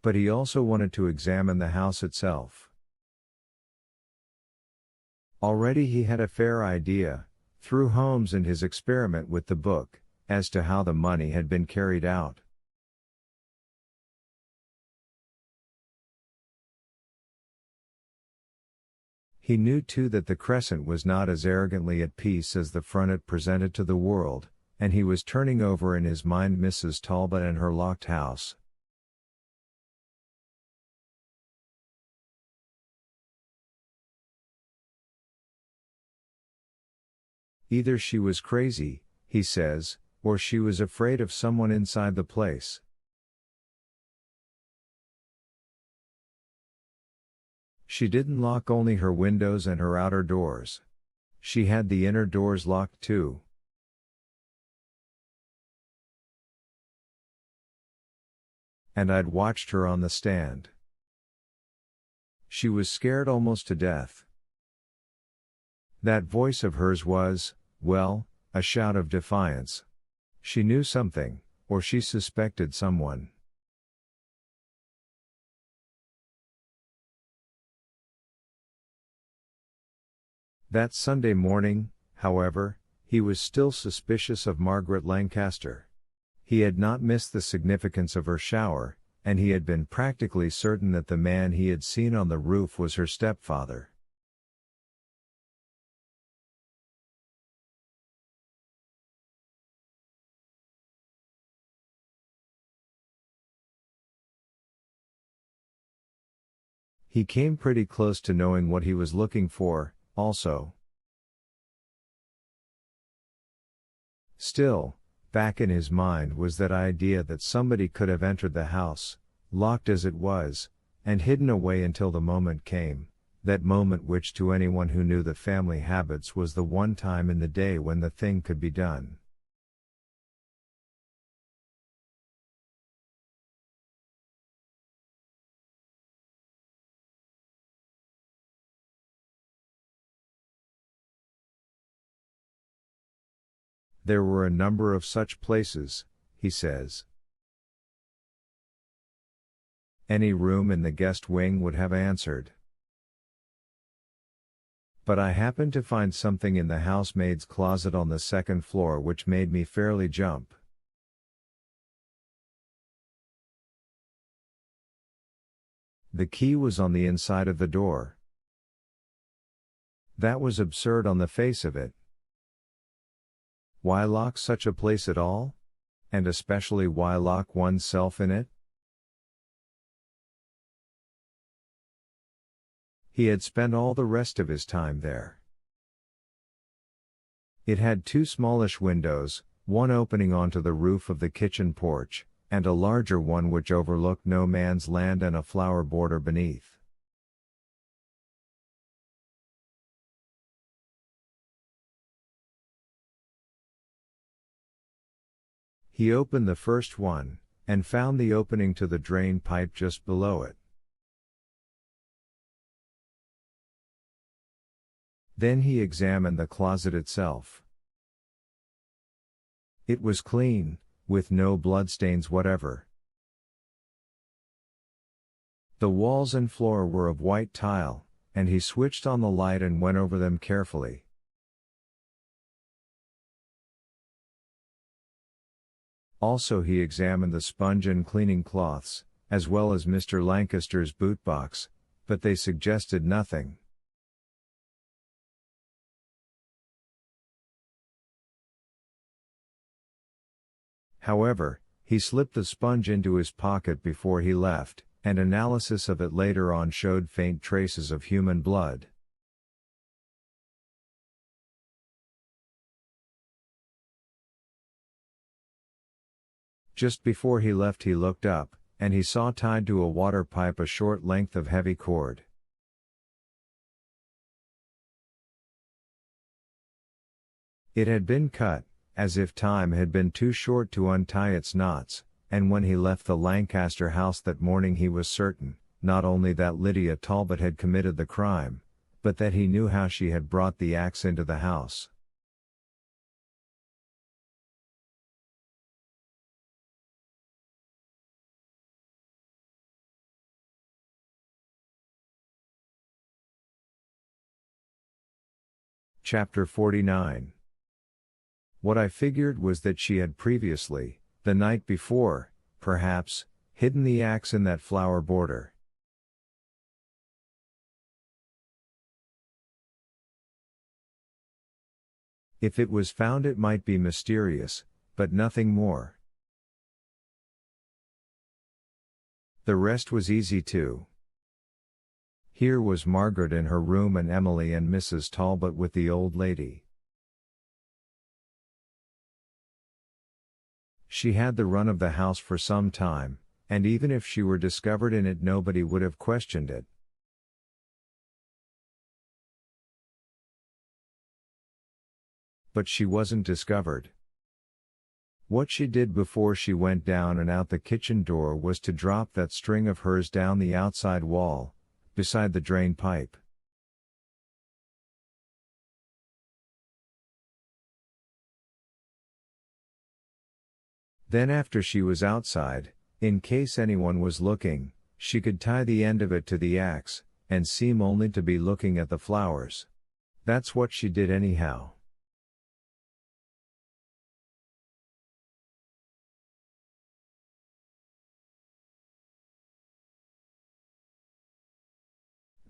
But he also wanted to examine the house itself. Already he had a fair idea, through Holmes and his experiment with the book, as to how the money had been carried out. He knew too that the crescent was not as arrogantly at peace as the front it presented to the world, and he was turning over in his mind Mrs. Talbot and her locked house. Either she was crazy, he says, or she was afraid of someone inside the place. She didn't lock only her windows and her outer doors. She had the inner doors locked too. And I'd watched her on the stand. She was scared almost to death. That voice of hers was, well, a shout of defiance. She knew something, or she suspected someone. That Sunday morning, however, he was still suspicious of Margaret Lancaster. He had not missed the significance of her shower, and he had been practically certain that the man he had seen on the roof was her stepfather. He came pretty close to knowing what he was looking for, also. Still, back in his mind was that idea that somebody could have entered the house, locked as it was, and hidden away until the moment came, that moment which to anyone who knew the family habits was the one time in the day when the thing could be done. There were a number of such places, he says. Any room in the guest wing would have answered. But I happened to find something in the housemaid's closet on the second floor which made me fairly jump. The key was on the inside of the door. That was absurd on the face of it. Why lock such a place at all? And especially why lock oneself in it? He had spent all the rest of his time there. It had two smallish windows, one opening onto the roof of the kitchen porch, and a larger one which overlooked no man's land and a flower border beneath. He opened the first one, and found the opening to the drain pipe just below it. Then he examined the closet itself. It was clean, with no bloodstains whatever. The walls and floor were of white tile, and he switched on the light and went over them carefully. Also he examined the sponge and cleaning cloths, as well as Mr. Lancaster's bootbox, but they suggested nothing. However, he slipped the sponge into his pocket before he left, and analysis of it later on showed faint traces of human blood. Just before he left he looked up, and he saw tied to a water pipe a short length of heavy cord. It had been cut, as if time had been too short to untie its knots, and when he left the Lancaster house that morning he was certain, not only that Lydia Talbot had committed the crime, but that he knew how she had brought the axe into the house. Chapter 49. What I figured was that she had previously, the night before, perhaps, hidden the axe in that flower border. If it was found, it might be mysterious, but nothing more. The rest was easy too. Here was Margaret in her room and Emily and Mrs. Talbot with the old lady. She had the run of the house for some time, and even if she were discovered in it, nobody would have questioned it. But she wasn't discovered. What she did before she went down and out the kitchen door was to drop that string of hers down the outside wall, beside the drain pipe. Then after she was outside, in case anyone was looking, she could tie the end of it to the axe, and seem only to be looking at the flowers. That's what she did anyhow.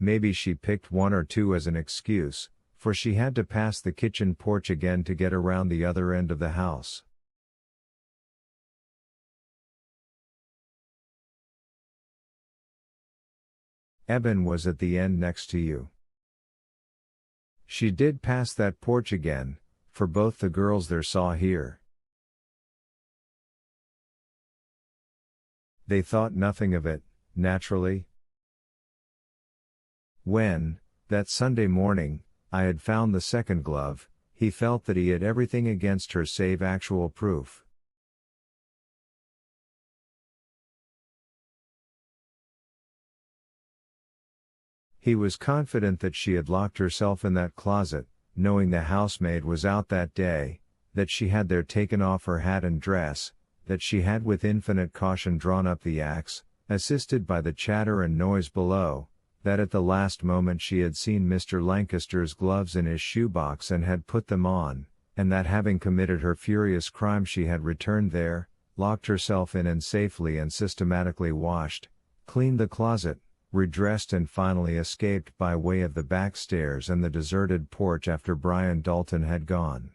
Maybe she picked one or two as an excuse, for she had to pass the kitchen porch again to get around the other end of the house. Eben was at the end next to you. She did pass that porch again, for both the girls there saw here. They thought nothing of it, naturally. When, that Sunday morning, I had found the second glove, he felt that he had everything against her save actual proof. He was confident that she had locked herself in that closet, knowing the housemaid was out that day, that she had there taken off her hat and dress, that she had with infinite caution drawn up the axe, assisted by the chatter and noise below, that at the last moment she had seen Mr. Lancaster's gloves in his shoebox and had put them on, and that having committed her furious crime she had returned there, locked herself in and safely and systematically washed, cleaned the closet, redressed and finally escaped by way of the back stairs and the deserted porch after Brian Dalton had gone.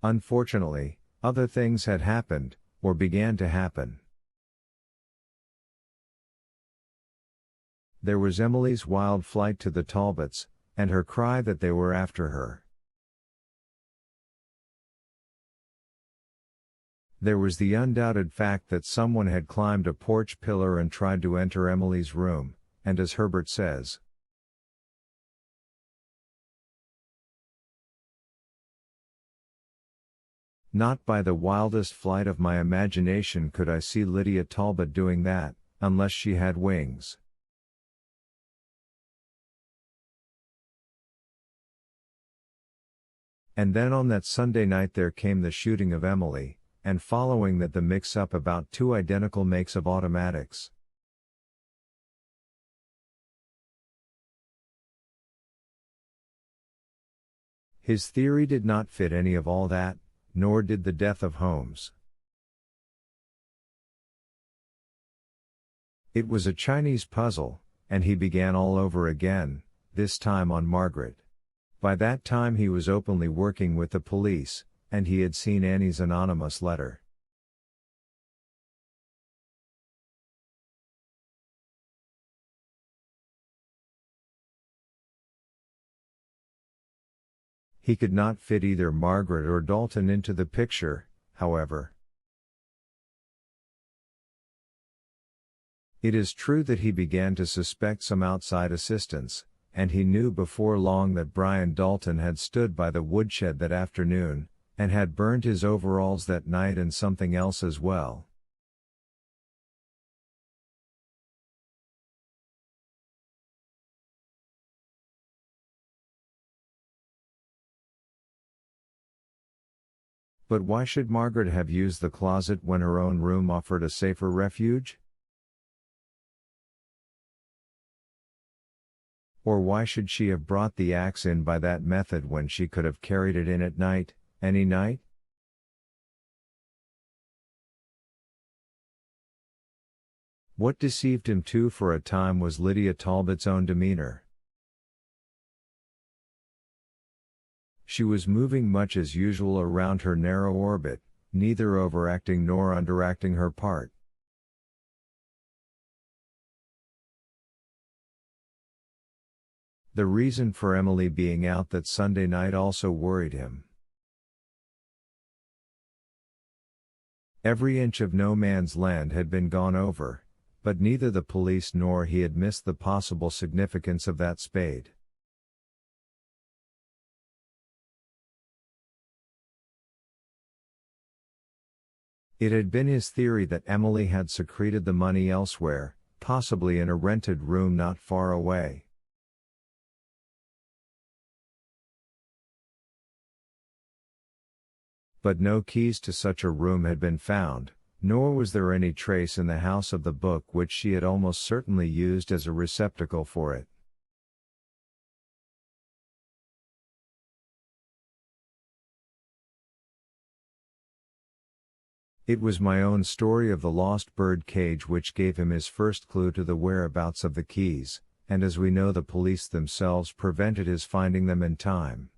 Unfortunately, other things had happened, or began to happen. There was Emily's wild flight to the Talbots, and her cry that they were after her. There was the undoubted fact that someone had climbed a porch pillar and tried to enter Emily's room, and as Herbert says, not by the wildest flight of my imagination could I see Lydia Talbot doing that, unless she had wings. And then on that Sunday night there came the shooting of Emily, and following that the mix-up about two identical makes of automatics. His theory did not fit any of all that, nor did the death of Holmes. It was a Chinese puzzle, and he began all over again, this time on Margaret. By that time he was openly working with the police, and he had seen Annie's anonymous letter. He could not fit either Margaret or Dalton into the picture, however. It is true that he began to suspect some outside assistance, and he knew before long that Brian Dalton had stood by the woodshed that afternoon, and had burned his overalls that night and something else as well. But why should Margaret have used the closet when her own room offered a safer refuge? Or why should she have brought the axe in by that method when she could have carried it in at night, any night? What deceived him too for a time was Lydia Talbot's own demeanor. She was moving much as usual around her narrow orbit, neither overacting nor underacting her part. The reason for Emily being out that Sunday night also worried him. Every inch of no man's land had been gone over, but neither the police nor he had missed the possible significance of that spade. It had been his theory that Emily had secreted the money elsewhere, possibly in a rented room not far away. But no keys to such a room had been found, nor was there any trace in the house of the book which she had almost certainly used as a receptacle for it. It was my own story of the lost bird cage which gave him his first clue to the whereabouts of the keys, and as we know the police themselves prevented his finding them in time.